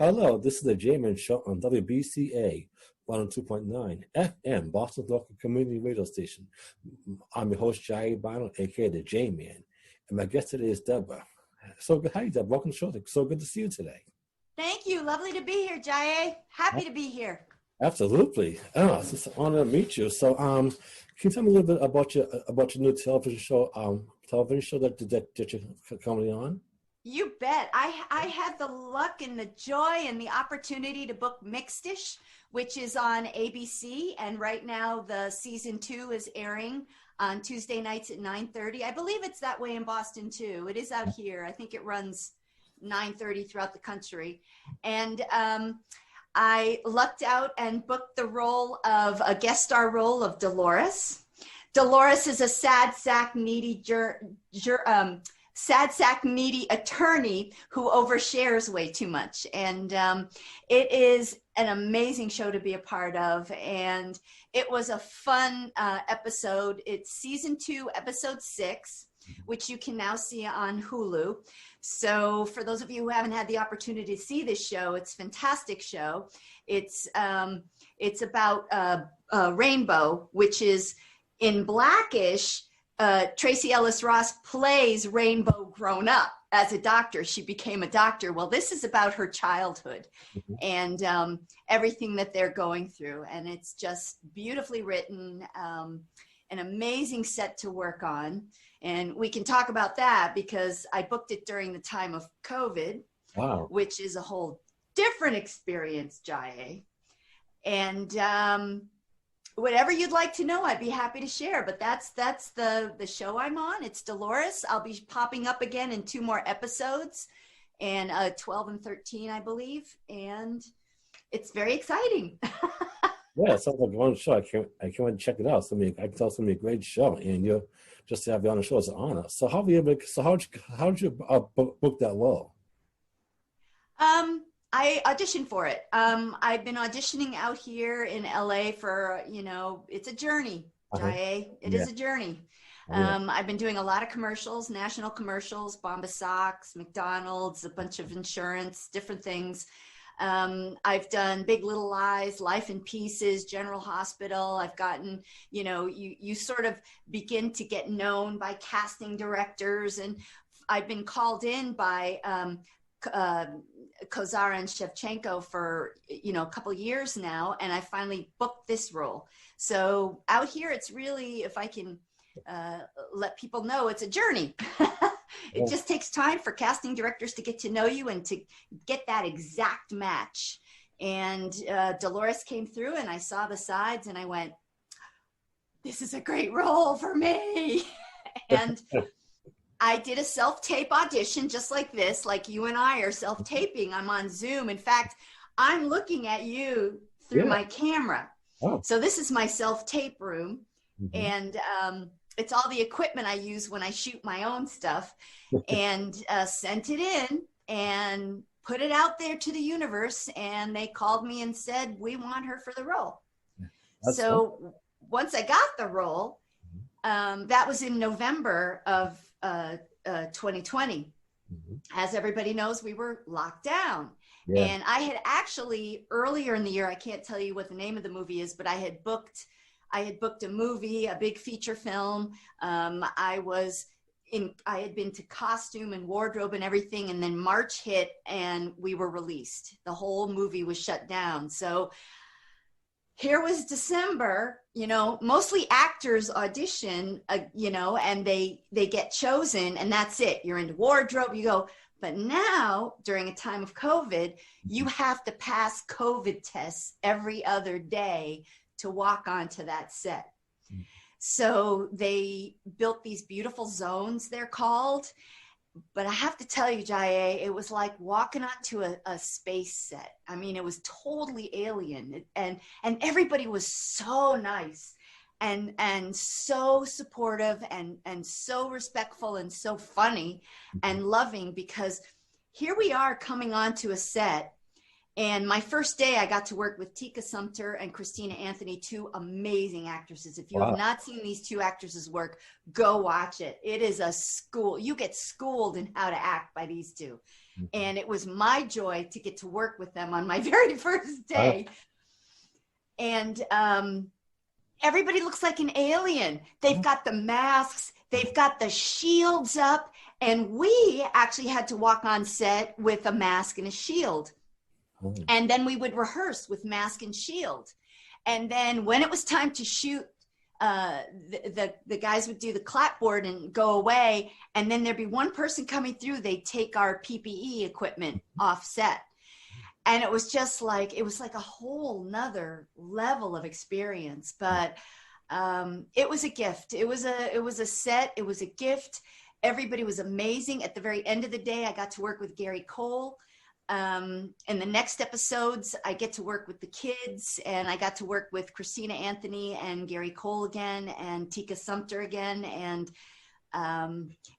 Hello, this is the Jaiye Show on WBCA 102.9 FM, Boston's local community radio station. I'm your host, Jaiye, aka the J-Man, and my guest today is Deborah. So good, hi Deborah, welcome to the show. So good to see you today. Thank you, lovely to be here, Jaiye. Happy to be here. Absolutely. Oh, it's an honor to meet you. So, can you tell me a little bit about your new television show that you're coming on? You bet. I had the luck and the joy and the opportunity to book Mixed-ish, which is on ABC, and right now the season 2 is airing on Tuesday nights at 9:30. I believe it's that way in Boston too. It is out here. I think it runs 9:30 throughout the country, and I lucked out and booked the role of a guest star role of Dolores. Dolores is a sad sack needy attorney who overshares way too much. And it is an amazing show to be a part of. And it was a fun episode. It's season 2, episode 6, which you can now see on Hulu. So for those of you who haven't had the opportunity to see this show, it's a fantastic show. It's about Rainbow, which is in Blackish. Tracy Ellis Ross plays Rainbow grown up as a doctor. She became a doctor. Well, this is about her childhood and everything that they're going through. And it's just beautifully written, an amazing set to work on. And we can talk about that because I booked it during the time of COVID, wow, which is a whole different experience, Jaiye. And whatever you'd like to know, I'd be happy to share. But that's the show I'm on. It's Dolores. I'll be popping up again in 2 more episodes, and 12 and 13, I believe. And it's very exciting. Yeah, it sounds like one show. I can't wait to check it out. I can tell it's gonna be a great show, and you're just to have you on the show is an honor. So how did you book that role? I auditioned for it. I've been auditioning out here in LA for, it's a journey, Jaiye. It is a journey. I've been doing a lot of commercials, national commercials, Bomba Socks, McDonald's, a bunch of insurance, different things. I've done Big Little Lies, Life in Pieces, General Hospital. I've gotten, you sort of begin to get known by casting directors, and I've been called in by Kozara and Shevchenko for a couple years now, and I finally booked this role. So out here, it's really, if I can let people know, it's a journey. It just takes time for casting directors to get to know you and to get that exact match. And Dolores came through, and I saw the sides, and I went, "This is a great role for me." And I did a self-tape audition just like this, like you and I are self-taping. I'm on Zoom. In fact, I'm looking at you through my camera. Oh. So this is my self-tape room. And it's all the equipment I use when I shoot my own stuff, and sent it in and put it out there to the universe. And they called me and said, "We want her for the role." That's so fun. Once I got the role, that was in November of 2020. As everybody knows, we were locked down. Yeah. And I had actually earlier in the year, I can't tell you what the name of the movie is, but I had booked a movie, a big feature film. I had been to costume and wardrobe and everything, and then March hit and we were released. The whole movie was shut down. So here was December, mostly actors audition, and they get chosen, and that's it. You're into wardrobe, you go. But now, during a time of COVID, you have to pass COVID tests every other day to walk onto that set. So they built these beautiful zones, they're called. But I have to tell you, Jaiye, it was like walking onto a space set. I mean, it was totally alien, and everybody was so nice and so supportive and so respectful and so funny and loving, because here we are coming onto a set. And my first day, I got to work with Tika Sumpter and Christina Anthony, 2 amazing actresses. If you have not seen these 2 actresses work, go watch it. It is a school. You get schooled in how to act by these 2. And it was my joy to get to work with them on my very first day. And everybody looks like an alien. They've got the masks, they've got the shields up, and we actually had to walk on set with a mask and a shield. And then we would rehearse with mask and shield. And then when it was time to shoot, the guys would do the clapboard and go away. And then there'd be one person coming through. They'd take our PPE equipment off set. And it was just like, it was like a whole nother level of experience. But it was a gift. It was a set. It was a gift. Everybody was amazing. At the very end of the day, I got to work with Gary Cole. In the next episodes, I get to work with the kids, and I got to work with Christina Anthony and Gary Cole again, and Tika Sumpter again. And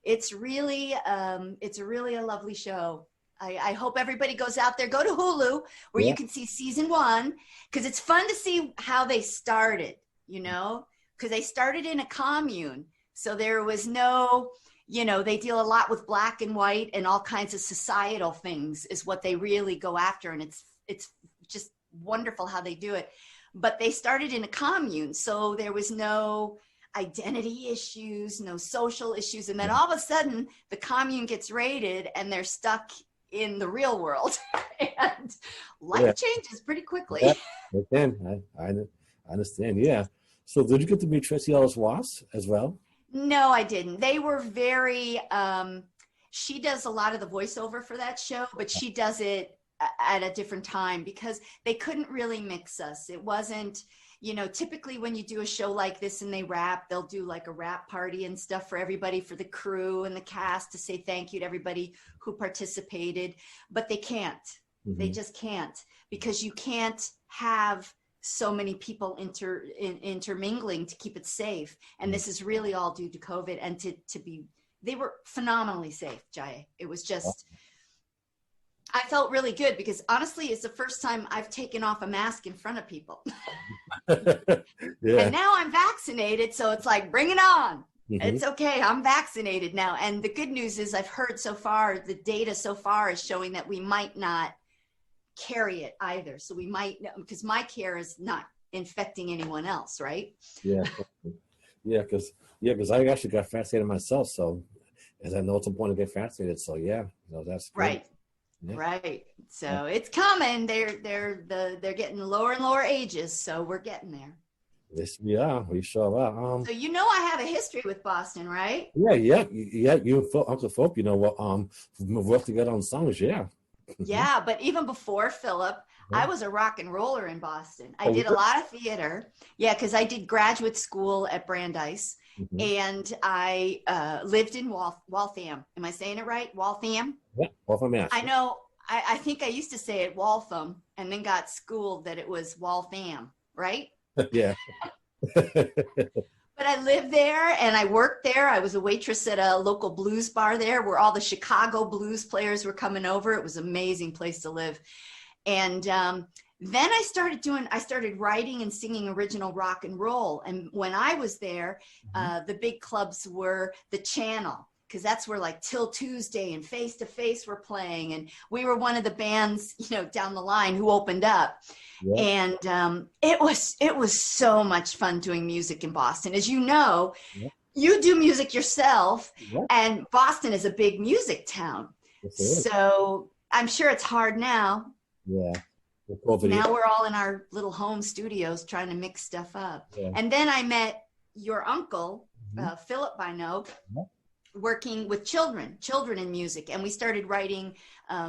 it's really a lovely show. I hope everybody goes out there, go to Hulu where you can see season 1, because it's fun to see how they started, you know, because they started in a commune. So there was no, you know, they deal a lot with black and white and all kinds of societal things is what they really go after. And it's just wonderful how they do it. But they started in a commune. So there was no identity issues, no social issues. And then all of a sudden the commune gets raided and they're stuck in the real world. And life changes pretty quickly. Yeah, I understand. Yeah. So did you get to meet Tracy Ellis Ross as well? No, I didn't. They were very, she does a lot of the voiceover for that show, but she does it at a different time because they couldn't really mix us. It wasn't, you know, typically when you do a show like this and they rap, they'll do like a rap party and stuff for everybody, for the crew and the cast to say thank you to everybody who participated, but they can't. They just can't, because you can't have so many people intermingling to keep it safe. And this is really all due to COVID, and they were phenomenally safe, Jaiye. It was just, I felt really good because honestly, it's the first time I've taken off a mask in front of people. And now I'm vaccinated. So it's like, bring it on. It's okay. I'm vaccinated now. And the good news is I've heard so far, the data so far is showing that we might not carry it either. So we might, because my care is not infecting anyone else, right? Yeah. Because I actually got vaccinated myself. So as I know, it's important to get vaccinated. So that's great. Right. Yeah. Right. So it's coming. They're getting lower and lower ages. So we're getting there. Yes, we are. We sure are. So you know I have a history with Boston, right? Yeah. You and Uncle Philip, you know what? We've worked together on songs. Yeah. Yeah, but even before Philip, I was a rock and roller in Boston. I did a lot of theater. Yeah, because I did graduate school at Brandeis, and I lived in Waltham. Am I saying it right? Waltham? Yeah, Waltham, yes. I know. I think I used to say it Waltham, and then got schooled that it was Waltham, right? Yeah. But I lived there and I worked there. I was a waitress at a local blues bar there where all the Chicago blues players were coming over. It was an amazing place to live. And then I started writing and singing original rock and roll. And when I was there, the big clubs were the Channel, because that's where like Till Tuesday and Face to Face were playing. And we were one of the bands, you know, down the line who opened up. Yeah. And it was so much fun doing music in Boston. As you know, you do music yourself, and Boston is a big music town. So I'm sure it's hard now. Yeah. Now we're all in our little home studios trying to mix stuff up. Yeah. And then I met your uncle, Philip by now, working with children in music. And we started writing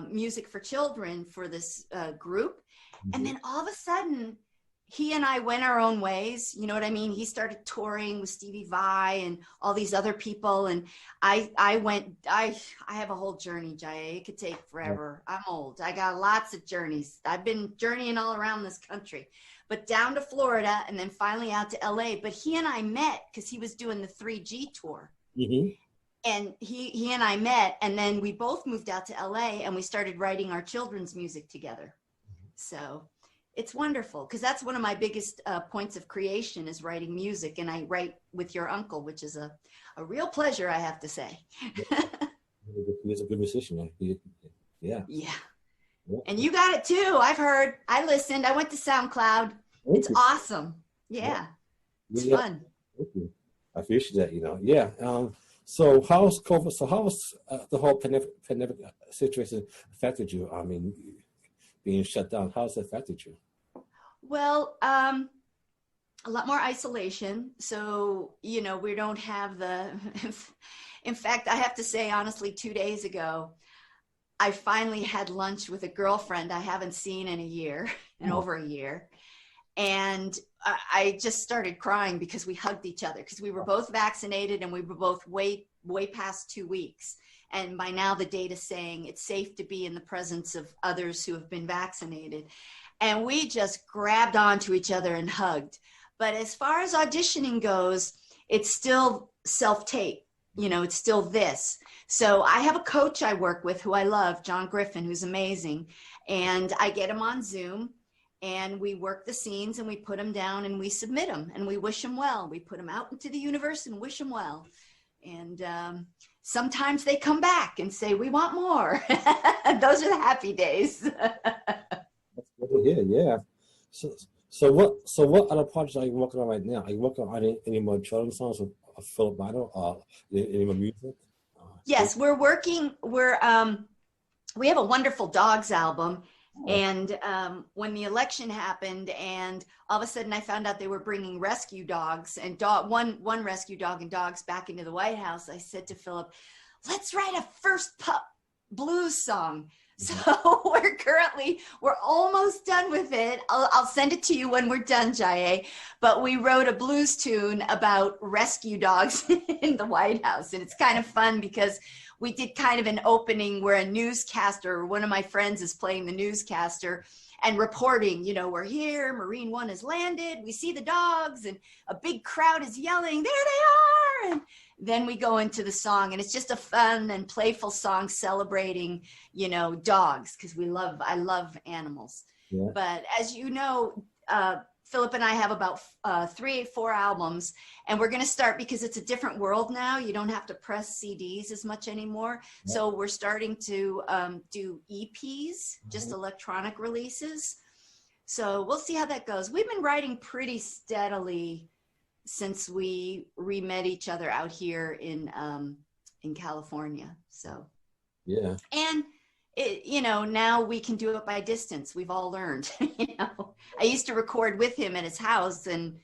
music for children for this group. And then all of a sudden, he and I went our own ways. You know what I mean? He started touring with Stevie Vai and all these other people. And I have a whole journey, Jaiye. It could take forever. I'm old. I got lots of journeys. I've been journeying all around this country, but down to Florida and then finally out to LA. But he and I met because he was doing the 3G tour. And he and I met, and then we both moved out to LA and we started writing our children's music together. So it's wonderful because that's one of my biggest points of creation is writing music. And I write with your uncle, which is a real pleasure, I have to say. He's a good musician. Yeah. Yeah. Yeah. And you got it too. I've heard. I listened. I went to SoundCloud. Thank It's you. awesome. Yeah. Yeah. It's Yeah. fun. Thank you. I appreciate that, you know. Yeah. So how's COVID? So how's the whole pandemic situation affected you? I mean, being shut down, how's it affected you? Well, a lot more isolation. So, you know, we don't have the, in fact, I have to say, honestly, 2 days ago, I finally had lunch with a girlfriend I haven't seen in a year, in Oh, over a year. And I just started crying because we hugged each other because we were both vaccinated and we were both way past 2 weeks. And by now the data's saying it's safe to be in the presence of others who have been vaccinated. And we just grabbed onto each other and hugged. But as far as auditioning goes, it's still self-tape. You know, it's still this. So I have a coach I work with who I love, John Griffin, who's amazing. And I get him on Zoom and we work the scenes and we put them down and we submit them and we wish them well. We put them out into the universe and wish them well. And sometimes they come back and say, we want more. Those are the happy days. that's good to hear. Yeah. So what other projects are you working on right now? Are you working on any more children's songs of Philip Minor or any more music? Yes, we're working. We have a wonderful dogs album. And when the election happened, and all of a sudden I found out they were bringing rescue dogs and one rescue dog and dogs back into the White House, I said to Philip, let's write a first pup blues song. So we're almost done with it. I'll send it to you when we're done, Jaiye. But we wrote a blues tune about rescue dogs in the White House. And it's kind of fun because we did kind of an opening where a newscaster, one of my friends is playing the newscaster and reporting, you know, we're here, Marine One has landed, we see the dogs and a big crowd is yelling, there they are. And then we go into the song and it's just a fun and playful song celebrating, you know, dogs because I love animals. Yeah. But as you know, Philip and I have about 4 albums, and we're going to start because it's a different world now. You don't have to press CDs as much anymore. Yeah. So we're starting to do EPs, just electronic releases. So we'll see how that goes. We've been writing pretty steadily since we re-met each other out here in California. So Yeah. and it, you know, now we can do it by distance. We've all learned. You know, I used to record with him at his house, and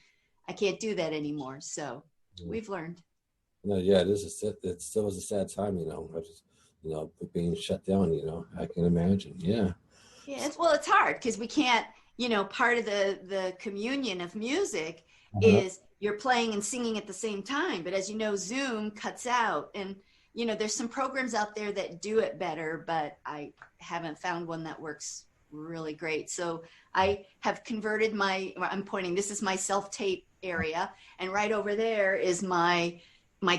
I can't do that anymore. So we've learned. No, yeah, it still was a sad time, you know. You know, being shut down. You know, I can imagine. Yeah. Yeah, it's hard because we can't. You know, part of the communion of music Uh-huh. is you're playing and singing at the same time. But as you know, Zoom cuts out and. You know, there's some programs out there that do it better, but I haven't found one that works really great. So I have converted I'm pointing, this is my self-tape area. And right over there is my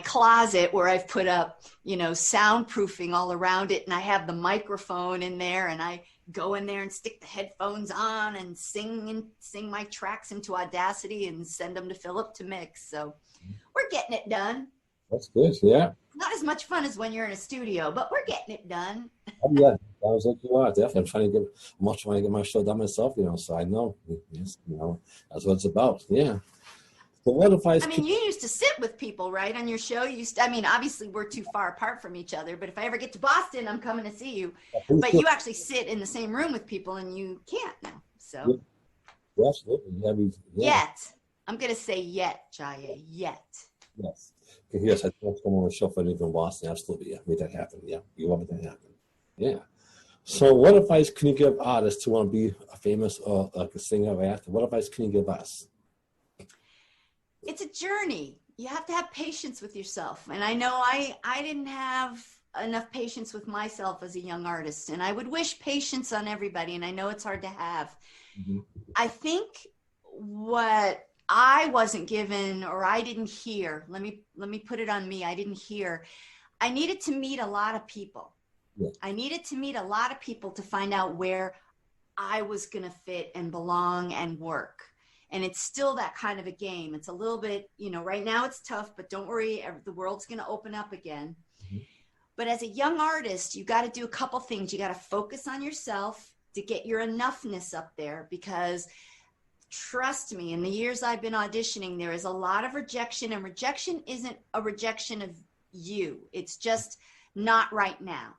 closet where I've put up, you know, soundproofing all around it. And I have the microphone in there and I go in there and stick the headphones on and sing my tracks into Audacity and send them to Philip to mix. So we're getting it done. That's good. Yeah. Not as much fun as when you're in a studio, but we're getting it done. Oh, yeah, that was like you are. Definitely. I'm trying to get my show done myself, you know, so I know, yes, you know, that's what it's about. Yeah. But what advice? I mean, you used to sit with people, right, on your show. I mean, obviously we're too far apart from each other, but if I ever get to Boston, I'm coming to see you. But you actually sit in the same room with people and you can't now. So. Yeah, absolutely. Yeah, Yet. I'm going to say yet, Jaiye, yet. Yes. Yes, I want to come on the show for anything in Boston. Absolutely. Yeah. Make that happen. Yeah. You want that to happen. Yeah. So what advice can you give artists who want to be a famous or like a singer or actor? What advice can you give us? It's a journey. You have to have patience with yourself. And I know I didn't have enough patience with myself as a young artist. And I would wish patience on everybody. And I know it's hard to have. Mm-hmm. I think what I wasn't given or I didn't hear, let me put it on me. I didn't hear. I needed to meet a lot of people. Yeah. I needed to meet a lot of people to find out where I was going to fit and belong and work. And it's still that kind of a game. It's a little bit, you know, right now it's tough, but don't worry, the world's going to open up again. Mm-hmm. But as a young artist, you got to do a couple things. You got to focus on yourself to get your enoughness up there, because trust me, in the years I've been auditioning, there is a lot of rejection, and rejection isn't a rejection of you. It's just not right now,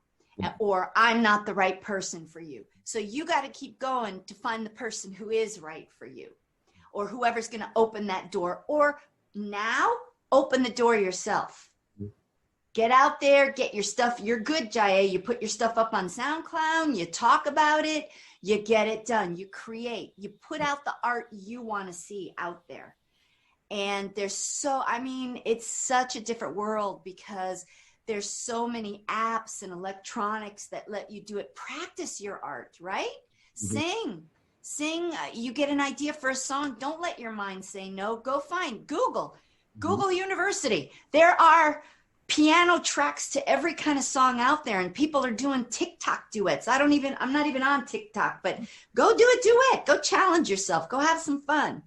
or I'm not the right person for you. So you got to keep going to find the person who is right for you, or whoever's going to open that door, or now open the door yourself. Get out there, get your stuff. You're good, Jaiye. You put your stuff up on SoundCloud, you talk about it, you get it done, you create, you put out the art you want to see out there. And it's such a different world, because there's so many apps and electronics that let you do it. Practice your art, right? Sing. You get an idea for a song. Don't let your mind say no. Go find Google University. There are piano tracks to every kind of song out there, and people are doing TikTok duets. I'm not even on TikTok, but go do a duet. Go challenge yourself. Go have some fun.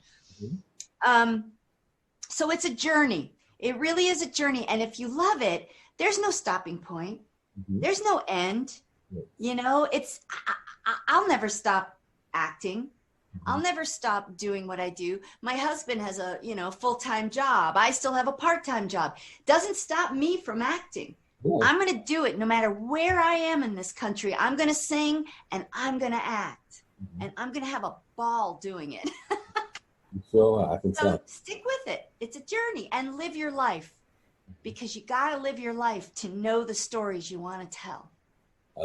So it's a journey. It really is a journey. And if you love it, there's no stopping point. There's no end. You know, I'll never stop acting. I'll never stop doing what I do. My husband has a, full-time job. I still have a part-time job. Doesn't stop me from acting. I'm going to do it no matter where I am in this country. I'm going to sing and I'm going to act. And I'm going to have a ball doing it. I can tell. So stick with it. It's a journey, and live your life, because you got to live your life to know the stories you want to tell.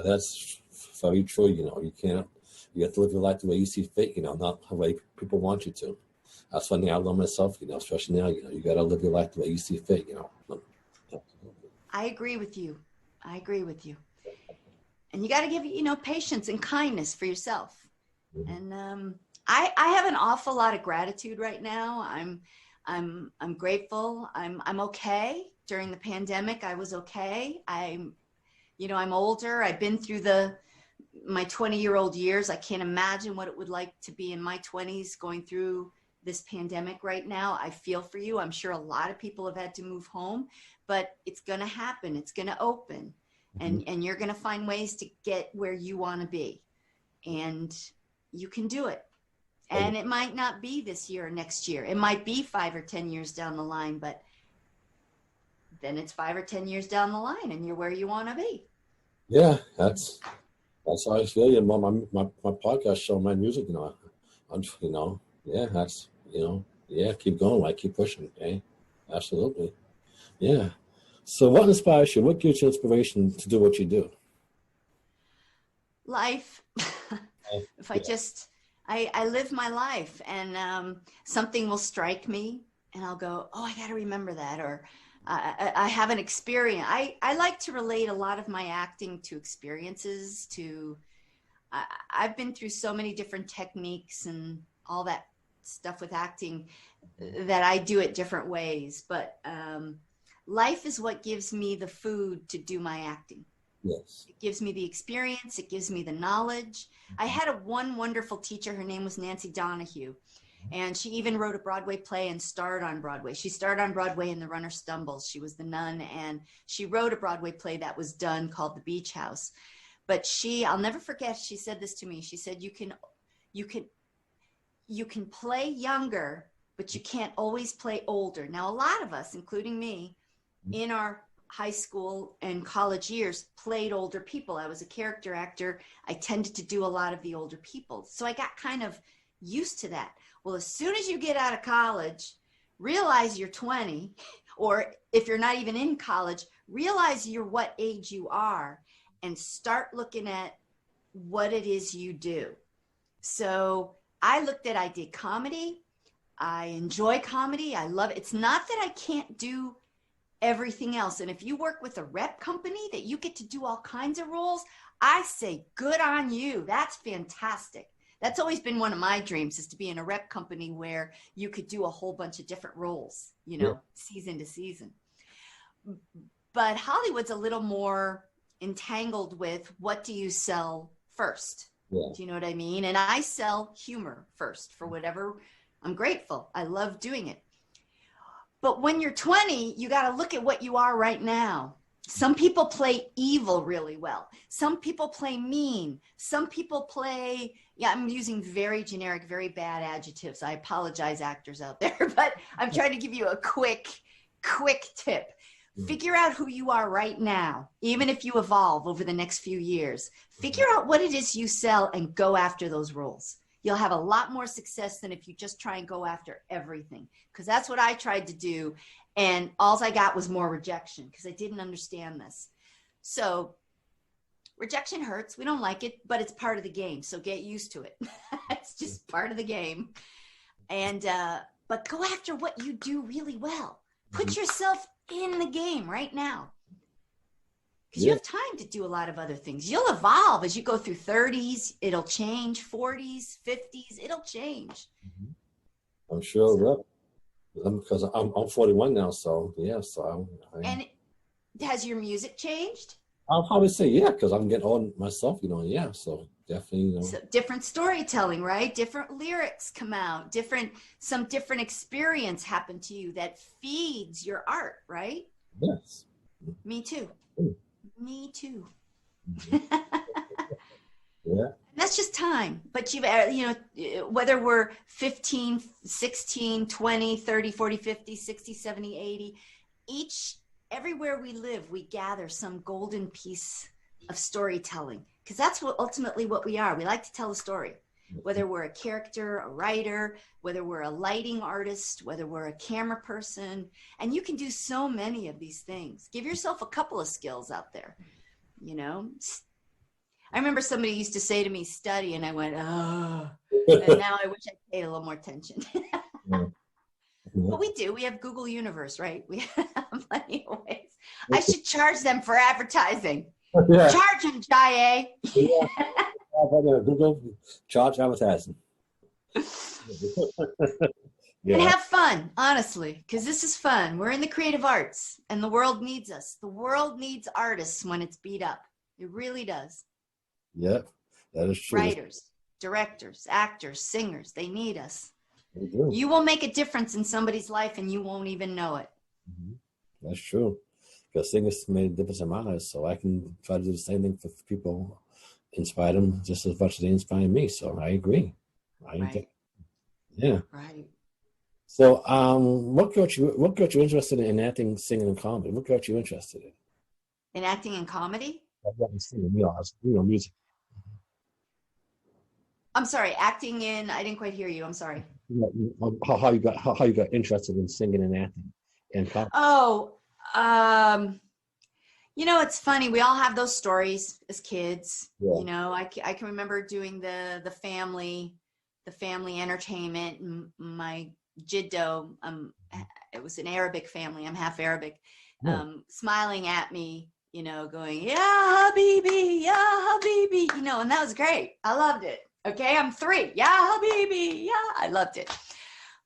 That's very true. You have to live your life the way you see fit, not the way people want you to. That's one thing I love myself, especially now, you got to live your life the way you see fit, I agree with you. And you got to give, patience and kindness for yourself. And I have an awful lot of gratitude right now. I'm grateful. I'm okay. During the pandemic, I was okay. I'm older. I've been through my 20-year-old years. I can't imagine what it would like to be in my 20s going through this pandemic right now. I feel for you. I'm sure a lot of people have had to move home, but it's going to happen. It's going to open, and you're going to find ways to get where you want to be, and you can do it. And it might not be this year or next year. It might be 5 or 10 years down the line, but then it's 5 or 10 years down the line and you're where you want to be. Yeah, that's how I feel. My podcast show, my music, keep going, keep pushing. Okay, absolutely. Yeah. So what inspires you? What gives you inspiration to do what you do? Life. I live my life, and something will strike me and I'll go, oh, I got to remember that. Or I have an experience. I like to relate a lot of my acting to experiences. I've been through so many different techniques and all that stuff with acting that I do it different ways. But life is what gives me the food to do my acting. Yes. It gives me the experience. It gives me the knowledge. I had one wonderful teacher. Her name was Nancy Donahue. And she even wrote a Broadway play and starred on Broadway. She starred on Broadway in The Runner Stumbles. She was the nun, and she wrote a Broadway play that was done called The Beach House. But I'll never forget, she said this to me. She said, you can play younger, but you can't always play older. Now, a lot of us, including me, in our high school and college years, played older people. I was a character actor. I tended to do a lot of the older people. So I got kind of used to that. Well, as soon as you get out of college, realize you're 20, or if you're not even in college, realize you're what age you are and start looking at what it is you do. So I did comedy. I enjoy comedy. I love it. It's not that I can't do everything else. And if you work with a rep company that you get to do all kinds of roles, I say, good on you. That's fantastic. That's always been one of my dreams, is to be in a rep company where you could do a whole bunch of different roles, season to season. But Hollywood's a little more entangled with, what do you sell first? Yeah. Do you know what I mean? And I sell humor first for whatever. I'm grateful. I love doing it. But when you're 20, you got to look at what you are right now. Some people play evil really well. Some people play mean. Some people play, yeah, I'm using very generic, very bad adjectives. I apologize, actors out there, but I'm trying to give you a quick tip. Figure out who you are right now, even if you evolve over the next few years. Figure out what it is you sell and go after those roles. You'll have a lot more success than if you just try and go after everything, because that's what I tried to do. And all I got was more rejection because I didn't understand this. So rejection hurts. We don't like it, but it's part of the game. So get used to it. It's just part of the game. And, but go after what you do really well. Put yourself in the game right now. Because you have time to do a lot of other things. You'll evolve as you go through 30s. It'll change. 40s, 50s. It'll change. I'm sure it will. Because I'm 41 now, so yeah. So and has your music changed? I'll probably say yeah, because I'm getting old myself, you know. Yeah, so definitely. So different storytelling, right? Different lyrics come out. Some different experience happened to you that feeds your art, right? Yes. Me too. Me too. Yeah. That's just time. But whether we're 15, 16, 20, 30, 40, 50, 60, 70, 80, everywhere we live, we gather some golden piece of storytelling, because that's ultimately what we are. We like to tell a story, whether we're a character, a writer, whether we're a lighting artist, whether we're a camera person, and you can do so many of these things. Give yourself a couple of skills out there, I remember somebody used to say to me, study, and I went, oh, and now I wish I paid a little more attention. But we do. We have Google Universe, right? We have plenty of ways. I should charge them for advertising. Yeah. Charge them, Jaiye. Yeah. Google, charge advertising. Yeah. And have fun, honestly, because this is fun. We're in the creative arts, and the world needs us. The world needs artists when it's beat up. It really does. Yep, that is true. Writers, directors, actors, singers, they need us. They do. You will make a difference in somebody's life and you won't even know it. That's true. Because singers made a difference in my life, so I can try to do the same thing for people, inspire them just as much as they inspire me. So I agree. Right. Yeah. Right. So what got you interested in acting, singing, and comedy? What got you interested in? In acting and comedy? Singing, music. I'm sorry, acting in, I didn't quite hear you. I'm sorry. How you got interested in singing and acting and comedy? Oh, it's funny. We all have those stories as kids. Yeah. I can remember doing the family entertainment. My jiddo, it was an Arabic family. I'm half Arabic. Smiling at me, going, yeah, Habibi, yeah, Habibi, and that was great. I loved it. Okay, I'm 3. Yeah, Habibi, yeah, I loved it.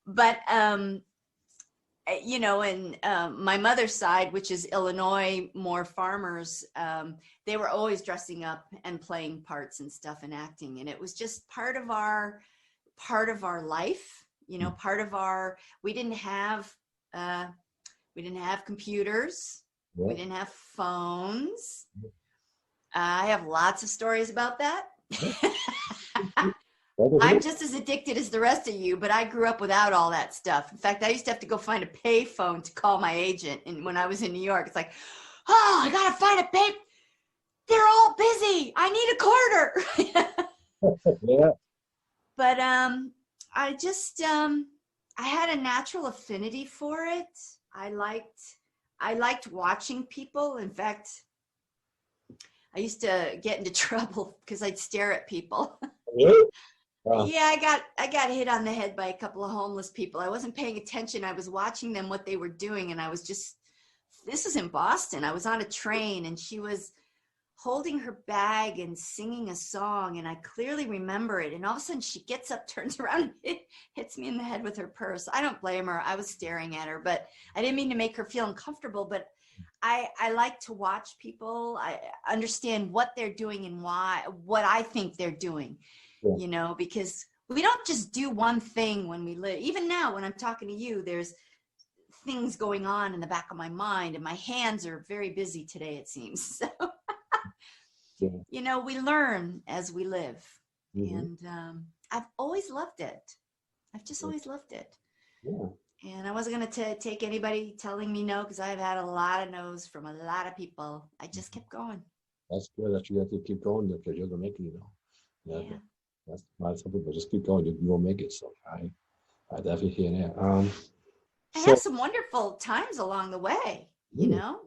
But, and my mother's side, which is Illinois, more farmers, they were always dressing up and playing parts and stuff and acting. And it was just part of our life, part of we didn't have computers. Yeah. We didn't have phones. I have lots of stories about that. I'm just as addicted as the rest of you, but I grew up without all that stuff. In fact, I used to have to go find a pay phone to call my agent. And when I was in New York, it's like, oh, I got to find a pay. They're all busy. I need a quarter. Yeah. But I just, I had a natural affinity for it. I liked watching people. In fact, I used to get into trouble because I'd stare at people. Really? Wow. Yeah, I got hit on the head by a couple of homeless people. I wasn't paying attention. I was watching them, what they were doing, and I was just, this was in Boston. I was on a train, and she was holding her bag and singing a song, and I clearly remember it. And all of a sudden, she gets up, turns around, and hits me in the head with her purse. I don't blame her. I was staring at her, but I didn't mean to make her feel uncomfortable, but I like to watch people. I understand what they're doing and why, what I think they're doing. Yeah. Because we don't just do one thing when we live. Even now, when I'm talking to you, there's things going on in the back of my mind, and my hands are very busy today, it seems. So, you know, we learn as we live. And I've always loved it. I've just always loved it. Yeah. And I wasn't going to take anybody telling me no, because I've had a lot of no's from a lot of people. I just kept going. That's good that you have to keep going because you're going to make it, you know. Yeah. That's why some people just keep going. You will make it. So I definitely hear that. I had some wonderful times along the way, you know.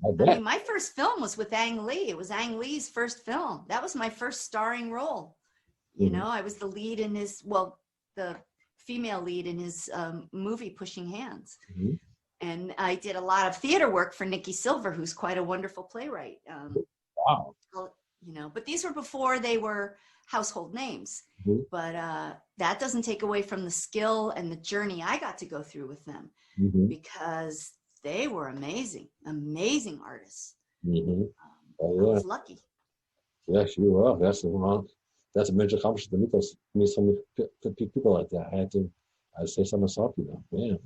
I mean, my first film was with Ang Lee. It was Ang Lee's first film. That was my first starring role. You know, I was the lead in his, well, the female lead in his movie Pushing Hands. And I did a lot of theater work for Nikki Silver, who's quite a wonderful playwright. Wow. You know, but these were before they were household names. But that doesn't take away from the skill and the journey I got to go through with them, because they were amazing, amazing artists. I was lucky. Yes, you were. That's a major accomplishment to meet so many people like that. I'd say so myself, you know. Man.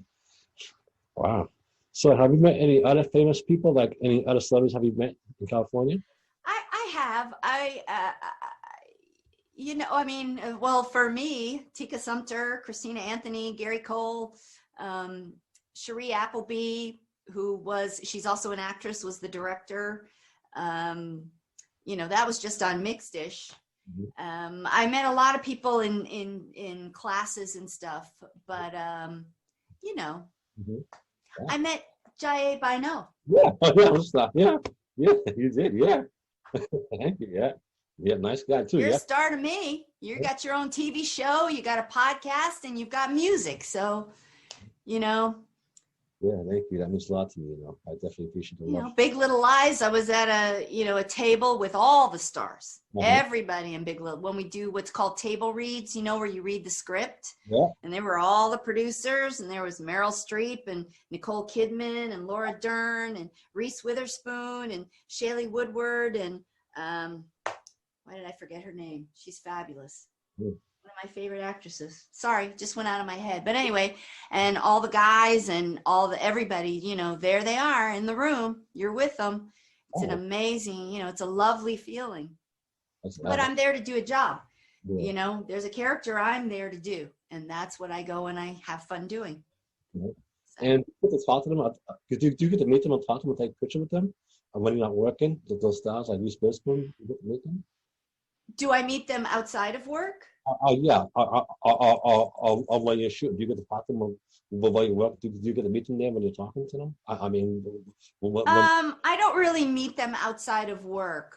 Wow. So have you met any other famous people, like any other celebrities have you met in California? I have. You know, I mean, well, for me, Tika Sumpter, Christina Anthony, Gary Cole, Cherie Appleby, she's also an actress, was the director. You know, that was just on Mixed-ish. I met a lot of people in classes and stuff, but you know, I met Jaiye Bino. Yeah, you did, yeah. Thank you, yeah, nice guy too. You're a star to me. You got your own TV show, you got a podcast, and you've got music. So, you know. Yeah, thank you. That means a lot to me. You know, I definitely appreciate the love. You know, Big Little Lies. I was at a table with all the stars, everybody in Big Little. When we do what's called table reads, you know, where you read the script. Yeah. And they were all the producers, and there was Meryl Streep and Nicole Kidman and Laura Dern and Reese Witherspoon and Shaylee Woodward and why did I forget her name? She's fabulous. One of my favorite actresses. Sorry, just went out of my head. But anyway, and all the guys and everybody, you know, there they are in the room. You're with them. It's an amazing, you know, it's a lovely feeling. But I'm there to do a job. You know, there's a character I'm there to do. And that's what I go and I have fun doing. So. And you get to talk to them. Do you get to meet them and talk to them and take a picture with them? When you're not working, those stars like Reese Witherspoon, you get to meet them? Do I meet them outside of work? Yeah. When you shoot, do you get to talk to them while you work? Do you get to meet them there when you're talking to them? I mean, I don't really meet them outside of work.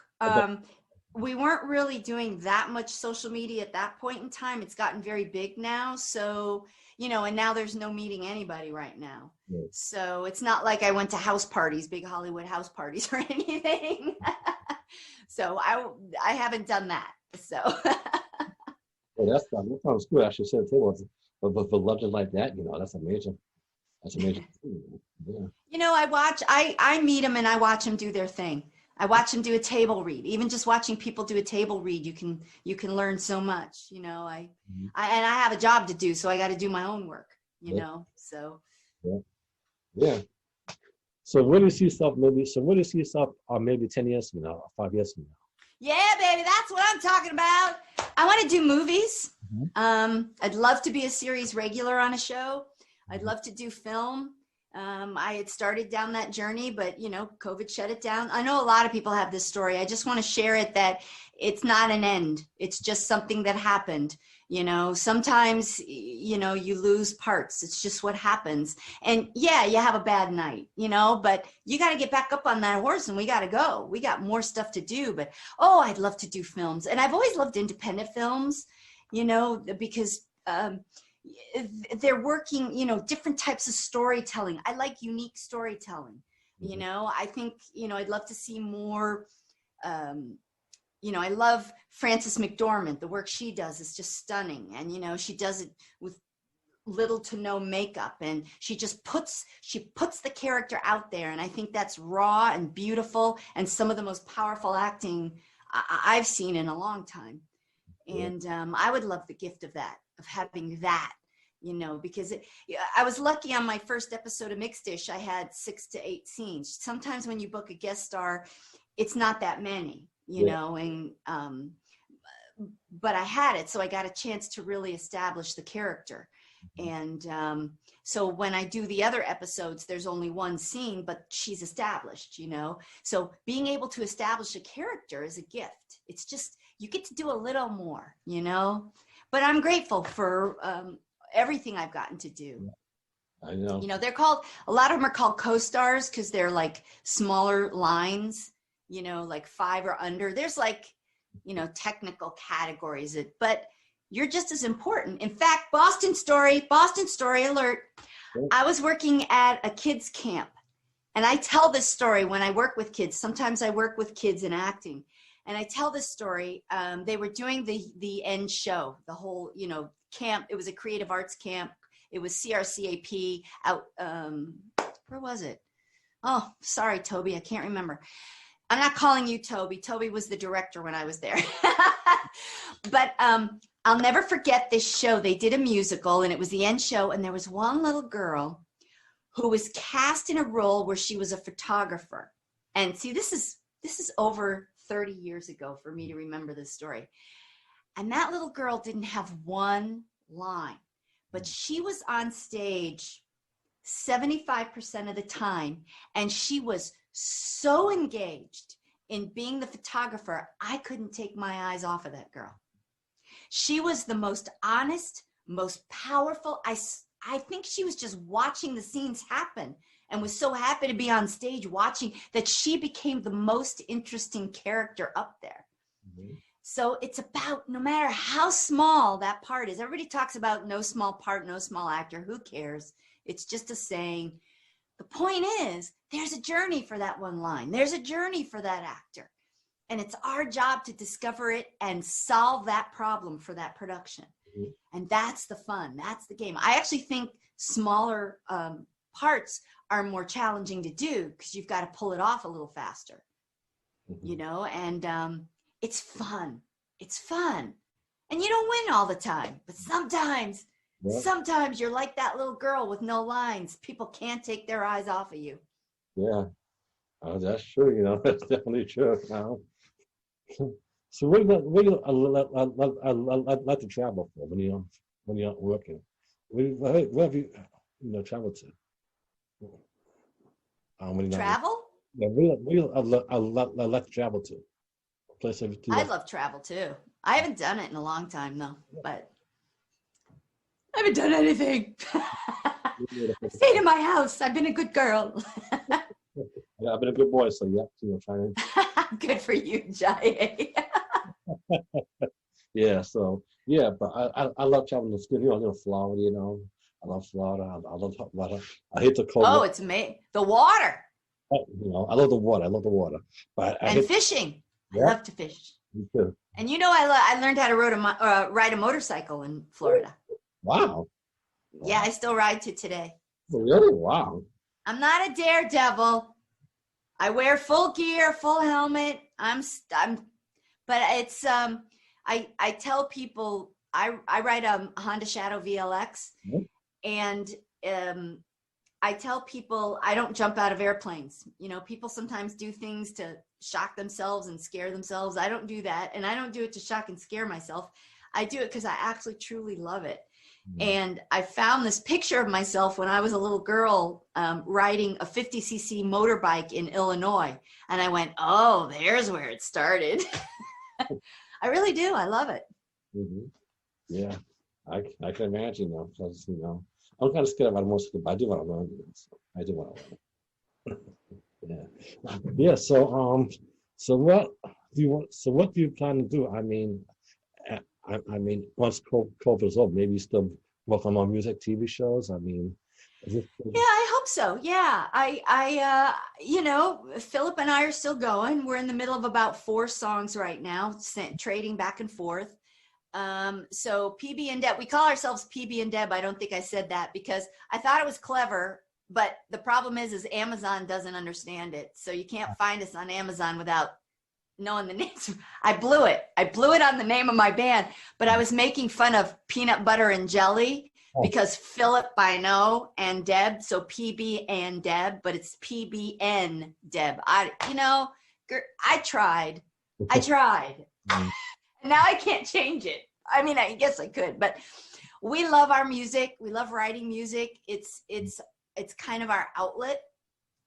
We weren't really doing that much social media at that point in time. It's gotten very big now. So, you know, and now there's no meeting anybody right now. So it's not like I went to house parties, big Hollywood house parties or anything. So I haven't done that. So. Well, that sounds good. I should say the table, but legend like that, you know, that's a major. Thing. Yeah. You know, I meet them and I watch them do their thing. I watch them do a table read. Even just watching people do a table read, you can learn so much. You know, I have a job to do, so I got to do my own work. You know, so. Yeah. So where do you see yourself maybe 10 years from now, or 5 years from now? Yeah, baby, that's what I'm talking about. I want to do movies. I'd love to be a series regular on a show. I'd love to do film. I had started down that journey, but, you know, COVID shut it down. I know a lot of people have this story. I just want to share it, that it's not an end. It's just something that happened. You know, sometimes, you know, you lose parts. It's just what happens. And yeah, you have a bad night, you know, but you got to get back up on that horse and we got to go. We got more stuff to do, but, I'd love to do films. And I've always loved independent films, you know, because they're working, you know, different types of storytelling. I like unique storytelling. You know, I think, you know, I'd love to see more, you know, I love Frances McDormand. The work she does is just stunning. And, you know, she does it with little to no makeup, and she puts the character out there. And I think that's raw and beautiful and some of the most powerful acting I've seen in a long time. And I would love the gift of that, of having that, you know, because I was lucky on my first episode of Mixed Dish, I had 6 to 8 scenes. Sometimes when you book a guest star, it's not that many, you know, and, but I had it. So I got a chance to really establish the character. And so when I do the other episodes, there's only one scene, but she's established, you know. So being able to establish a character is a gift. It's just, you get to do a little more, you know. But I'm grateful for everything I've gotten to do. I know. You know, they're called, a lot of them are called co-stars because they're like smaller lines, you know, like 5 or under. There's like, you know, technical categories, but you're just as important. In fact, Boston story alert. I was working at a kids camp, and I tell this story when I work with kids. Sometimes I work with kids in acting, and I tell this story. They were doing the end show, the whole, you know, camp. It was a creative arts camp. It was CRCAP out. Where was it? Oh, sorry, Toby. I can't remember. I'm not calling you Toby. Toby was the director when I was there. But I'll never forget this show. They did a musical, and it was the end show, and there was one little girl who was cast in a role where she was a photographer. And see, this is over 30 years ago for me to remember this story. And that little girl didn't have one line, but she was on stage 75% of the time, and she was so engaged in being the photographer, I couldn't take my eyes off of that girl. She was the most honest, most powerful. I think she was just watching the scenes happen and was so happy to be on stage watching that she became the most interesting character up there. Mm-hmm. So it's about, no matter how small that part is, everybody talks about no small part, no small actor. Who cares? It's just a saying. The point is, there's a journey for that one line. There's a journey for that actor. And it's our job to discover it and solve that problem for that production. Mm-hmm. And that's the fun. That's the game. I actually think smaller parts are more challenging to do because you've got to pull it off a little faster, mm-hmm. you know, and it's fun. It's fun. And you don't win all the time, but sometimes you're like that little girl with no lines. People can't take their eyes off of you. Yeah, that's true. You know, that's definitely true. So where do I like to travel for when you're working? Where have you traveled to? Travel? Yeah, where I like to travel to. Place I love travel too. I haven't done it in a long time though, but I haven't done anything. I stayed in my house. I've been a good girl. Yeah, I've been a good boy, so yeah, trying. Good for you, Jaiye. Yeah, so yeah, but I love traveling to school. You know, Florida. You know, I love Florida. I love hot water. I hate the cold. Oh, it's amazing. The water. You know, I love the water. I love the water. But and fishing. Yeah. I love to fish. Me too. And you know, I learned how to ride a motorcycle in Florida. Wow. Yeah, I still ride to today. Really? Wow. I'm not a daredevil. I wear full gear, full helmet. But it's I tell people I ride a Honda Shadow VLX, mm-hmm. and I tell people I don't jump out of airplanes. You know, people sometimes do things to shock themselves and scare themselves. I don't do that, and I don't do it to shock and scare myself. I do it because I actually truly love it. Mm-hmm. And I found this picture of myself when I was a little girl riding a 50cc motorbike in Illinois. And I went, oh, there's where it started. I really do. I love it. Mm-hmm. Yeah, I can imagine though, because, you know, I'm kind of scared about most of it, but I do want to learn it. So I do want to learn it. Yeah. So what do you plan to do? I mean, once COVID is over, maybe you still work on more music, TV shows. I mean, yeah, I hope so. Yeah, I you know, Philip and I are still going. We're in the middle of about 4 songs right now, trading back and forth. So PB and Deb, we call ourselves PB and Deb. I don't think I said that because I thought it was clever, but the problem is Amazon doesn't understand it. So you can't find us on Amazon without knowing the names. I blew it on the name of my band, but I was making fun of peanut butter and jelly. because Philip I know and Deb, so PB and Deb, but it's PBN Deb. I tried. And now I can't change it. I mean, I guess I could, but we love our music. We love writing music. It's kind of our outlet.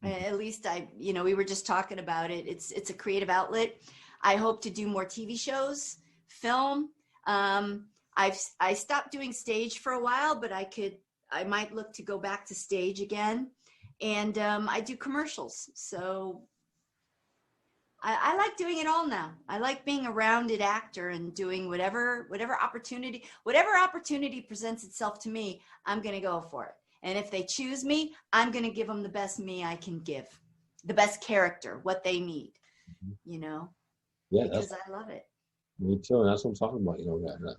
At least we were just talking about it. It's a creative outlet. I hope to do more TV shows, film. I stopped doing stage for a while, but I might look to go back to stage again. And I do commercials. So I like doing it all now. I like being a rounded actor and doing whatever opportunity presents itself to me, I'm going to go for it. And if they choose me, I'm going to give them the best me I can give, the best character, what they need, Yeah, because I love it. Me too, and that's what I'm talking about. Like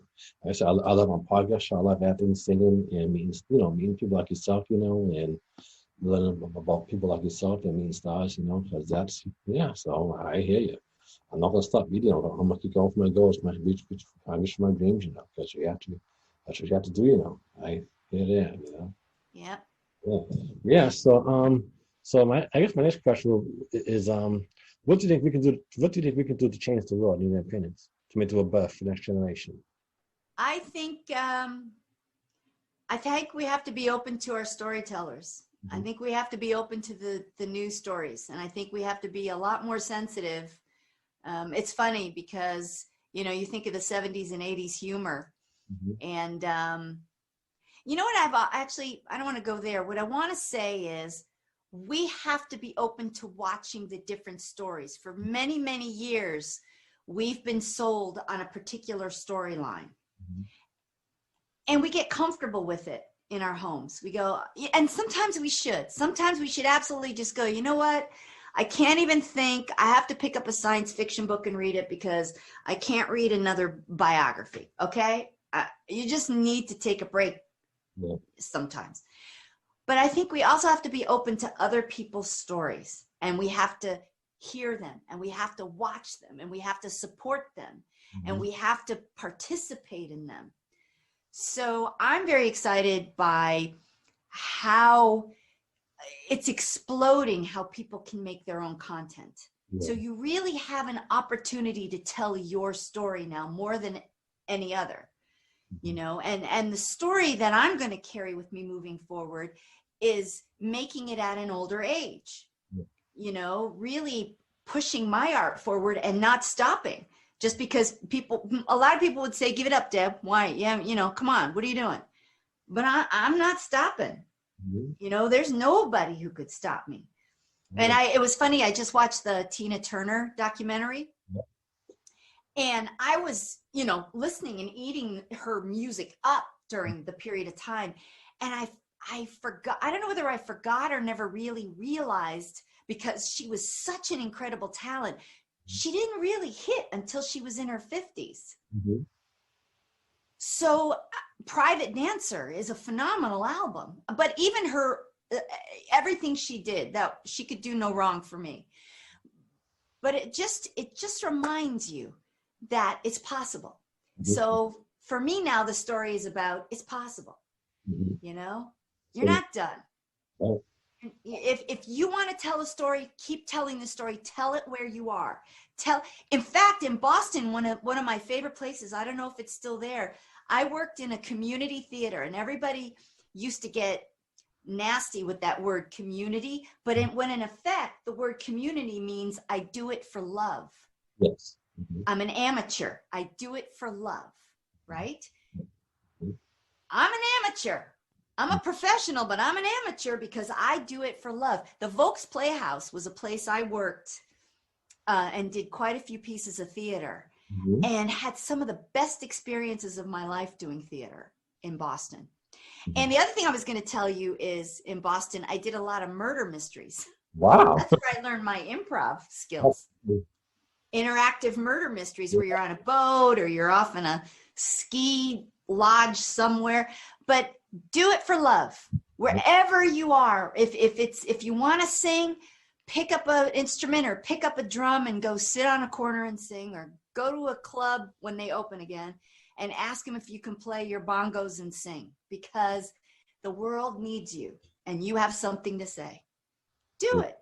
I said, I love my podcast. I love acting, singing, and meeting people like yourself, and learning about people like yourself and meeting stars, because so I hear you. I'm not going to stop meeting. I'm going to keep going for my goals, my reach for my dreams, because that's what you have to do, I hear that, Yeah. Yeah. So, I guess my next question is, what do you think we can do? What do you think we can do to change the world, in your opinions, to make it a better for the next generation? I think we have to be open to our storytellers. I think we have to be open to the news stories, and I think we have to be a lot more sensitive. It's funny because you think of the 70s and 80s humor, and what I don't want to go there. What I want to say is we have to be open to watching the different stories. For many, many years, we've been sold on a particular storyline, and we get comfortable with it in our homes. We go, and sometimes we should absolutely just go, you know what? I can't even think. I have to pick up a science fiction book and read it because I can't read another biography. Okay. You just need to take a break sometimes. But I think we also have to be open to other people's stories, and we have to hear them, and we have to watch them, and we have to support them, and we have to participate in them. So I'm very excited by how it's exploding, how people can make their own content. So you really have an opportunity to tell your story now more than any other, and the story that I'm going to carry with me moving forward is making it at an older age, really pushing my art forward and not stopping. Just because a lot of people would say, give it up, Deb. Why? Yeah, come on. What are you doing? But I'm not stopping. There's nobody who could stop me. And it was funny. I just watched the Tina Turner documentary. And I was, listening and eating her music up during the period of time. And I forgot, I don't know whether I forgot or never really realized, because she was such an incredible talent. She didn't really hit until she was in her 50s. So Private Dancer is a phenomenal album, but even her, everything she did, that she could do no wrong for me. But it just reminds you that it's possible. So for me now, the story is about, it's possible, you're not done. If you want to tell a story, keep telling the story. Tell it where you are. In fact, in Boston, one of my favorite places, I don't know if it's still there, I worked in a community theater, and everybody used to get nasty with that word community, but when in effect, the word community means I do it for love. Yes. I'm an amateur. I do it for love, right? I'm an amateur. I'm a professional, but I'm an amateur because I do it for love. The Volks Playhouse was a place I worked and did quite a few pieces of theater, and had some of the best experiences of my life doing theater in Boston. And the other thing I was going to tell you is, in Boston, I did a lot of murder mysteries. Wow. That's where I learned my improv skills. Interactive murder mysteries where you're on a boat or you're off in a ski lodge somewhere, but do it for love wherever you are. If you want to sing, pick up an instrument or pick up a drum and go sit on a corner and sing, or go to a club when they open again and ask them if you can play your bongos and sing, because the world needs you and you have something to say. Do it.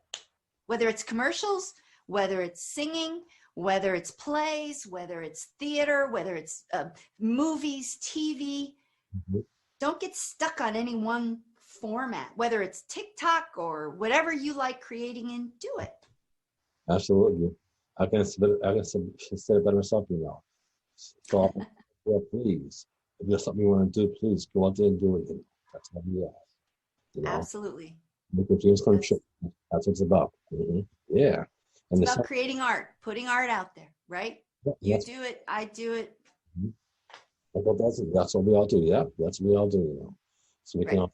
Whether it's commercials, whether it's singing, whether it's plays, whether it's theater, whether it's movies, TV. Don't get stuck on any one format, whether it's TikTok or whatever you like creating in, do it. Absolutely. I can say it better myself, you know. So, yeah, please, if there's something you want to do, please go out there and do it. That's what we ask. You know? Absolutely. Make your dreams come true. That's what it's about. Yeah. And it's about creating art, putting art out there, right? You do it, I do it. Well, that's what we all do. Yeah, that's what we all do. You know, so we can all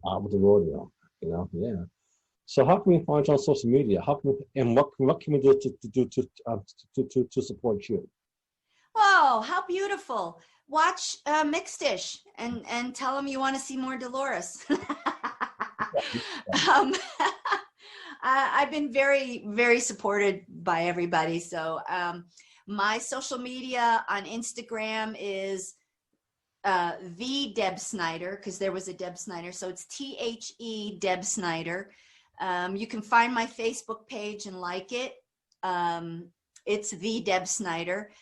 out with the road. You know, yeah. So how can we find you on social media? How can we, and what can we do to support you? Oh, how beautiful! Watch Mixed Dish and tell them you want to see more Dolores. I've been very, very supported by everybody. So my social media on Instagram is the Deb Snyder, because there was a Deb Snyder. So it's THE Deb Snyder. You can find my Facebook page and like it. It's the Deb Snyder.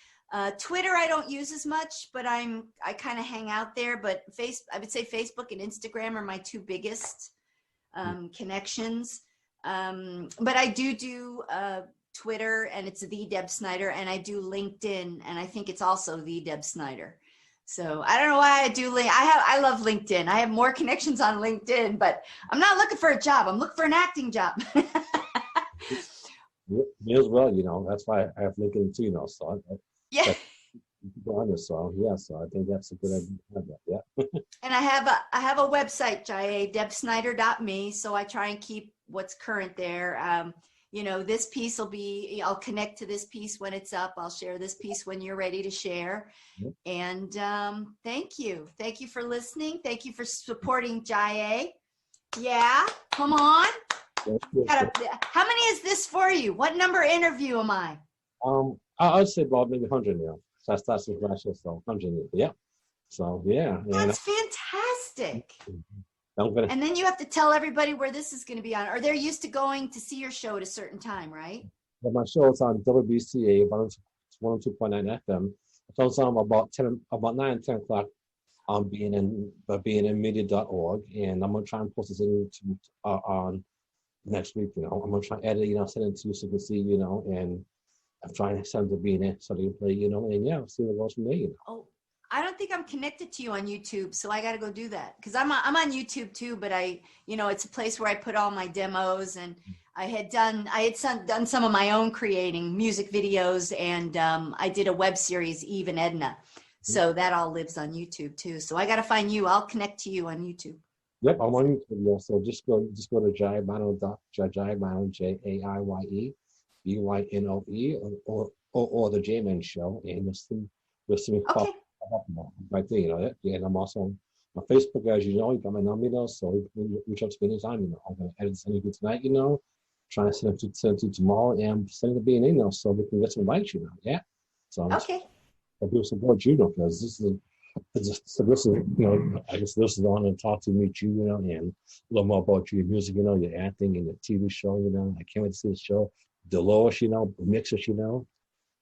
Twitter I don't use as much, but I kind of hang out there. But I would say Facebook and Instagram are my two biggest connections. But I do Twitter, and it's the Deb Snyder, and I do LinkedIn, and I think it's also the Deb Snyder. So I don't know why I do I love LinkedIn. I have more connections on LinkedIn, but I'm not looking for a job. I'm looking for an acting job. Me as well, you know. That's why I have LinkedIn too, you know. So yeah. So yeah, so I think that's a good idea. Yeah. And I have a website, Jaiye, debsnyder.me. So I try and keep what's current there. You know, this piece I'll connect to this piece when it's up. I'll share this piece when you're ready to share. And thank you. Thank you for listening. Thank you for supporting Jaiye. Yeah, come on. How many is this for you? What number interview am I? I'd say about maybe 100 now. So that's the last year, so 100. Yeah. So yeah. That's fantastic. And then you have to tell everybody where this is going to be on. Or they're used to going to see your show at a certain time, right? Yeah, my show is on WBCA 102.9 FM. It's on about 9 and 10 o'clock. Being in media.org, and I'm gonna try and post this into on next week. You know, I'm gonna try and edit, you know, send it to you so you can see, you know, and I'm trying to send it to being it so they can play, you know, and yeah, see what goes from there. You know. Oh, I don't think I'm connected to you on YouTube, so I got to go do that, because I'm on YouTube too. But you know, it's a place where I put all my demos, and I had done some of my own creating music videos, and I did a web series, Eve and Edna. So that all lives on YouTube too. So I got to find you. I'll connect to you on YouTube. Yep, I'm on YouTube. Yeah. So just go to Jaiye Bynoe, JAIYE BYNOE, or the J-Man Show, and you'll see me pop up right there. You know, yeah. And I'm also on Facebook, as you know. You got my number, you know, so you reach out to me anytime. You know, I'm gonna edit something tonight. You know, trying to send it to tomorrow, and send it to being in there so we can get some likes. You know, yeah. So okay. I do support you, because this is, you know, I guess this is the one to talk to, meet you, you know, and a little more about your music, you know, your acting and your TV show, you know. I can't wait to see the show. Dolores, you know, Mixers, you know.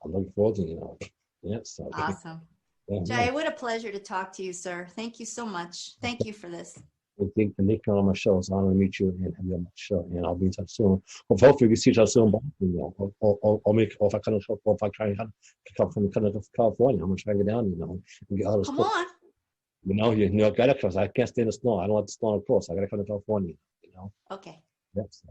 I'm looking forward to, you know. Yeah, so. Awesome. Yeah, Jaiye, what a pleasure to talk to you, sir. Thank you so much. Thank you for this. And Nick on my show. It's an honor to meet you and have you on my show. And I'll be in touch soon. Hopefully we can see each other soon. You know, or if I try to come from California, I'm gonna try to get down. You know, and get out of the Come on. You know, I gotta, because I can't stay in the snow. I don't like the snow, of course. I gotta come to California. You know. Okay. Yes.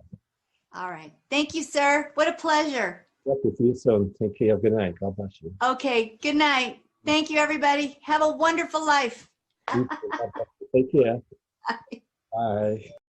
All right. Thank you, sir. What a pleasure. Thank you. See you soon. Take care. Good night. God bless you. Okay. Good night. Thank you, everybody. Have a wonderful life. Take care. Bye.